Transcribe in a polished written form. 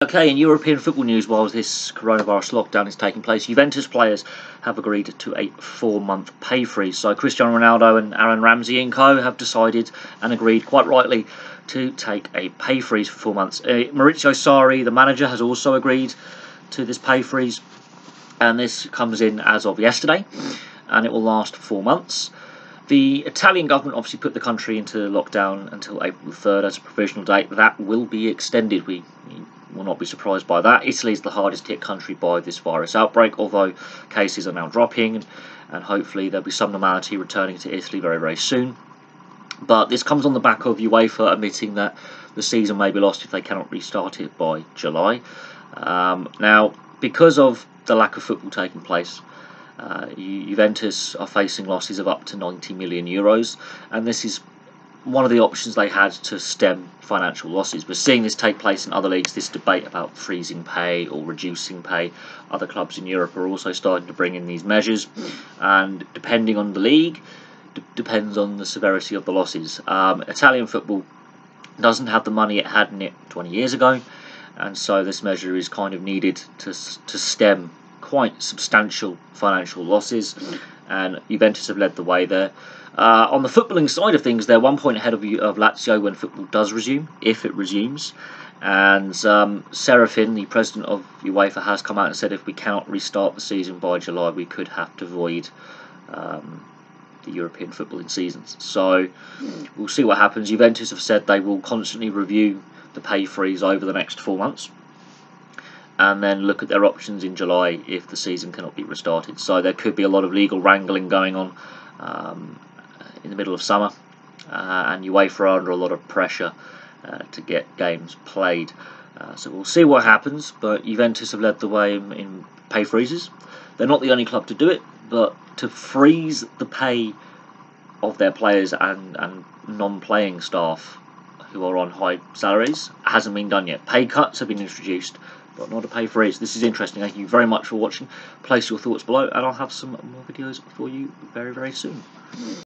Okay, in European football news, while this coronavirus lockdown is taking place, Juventus players have agreed to a 4-month pay freeze. So Cristiano Ronaldo and Aaron Ramsey and co have decided and agreed, quite rightly, to take a pay freeze for 4 months. Maurizio Sarri, the manager, has also agreed to this pay freeze, and this comes in as of yesterday, and it will last 4 months. The Italian government obviously put the country into lockdown until April 3rd as a provisional date. That will be extended. We will not be surprised by that. Italy is the hardest hit country by this virus outbreak, although cases are now dropping, and hopefully there'll be some normality returning to Italy very, very soon. But this comes on the back of UEFA admitting that the season may be lost if they cannot restart it by July. Now, because of the lack of football taking place, Juventus are facing losses of up to 90 million euros, and this is one of the options they had to stem financial losses. We're seeing this take place in other leagues, this debate about freezing pay or reducing pay. Other clubs in Europe are also starting to bring in these measures, and depending on the league, depends on the severity of the losses. Italian football doesn't have the money it had in it 20 years ago, and so this measure is kind of needed to stem quite substantial financial losses, and Juventus have led the way there. On the footballing side of things, they're 1 point ahead of Lazio when football does resume, if it resumes. And Serafin, the president of UEFA, has come out and said if we cannot restart the season by July, we could have to void the European footballing seasons. So we'll see what happens. Juventus have said they will constantly review the pay freeze over the next 4 months, and then look at their options in July if the season cannot be restarted. So there could be a lot of legal wrangling going on in the middle of summer, and UEFA are under a lot of pressure to get games played. So we'll see what happens, but Juventus have led the way in pay freezes. They're not the only club to do it, but to freeze the pay of their players and non-playing staff who are on high salaries hasn't been done yet. Pay cuts have been introduced, but not a pay freeze. This is interesting. Thank you very much for watching. Place your thoughts below, and I'll have some more videos for you very, very soon.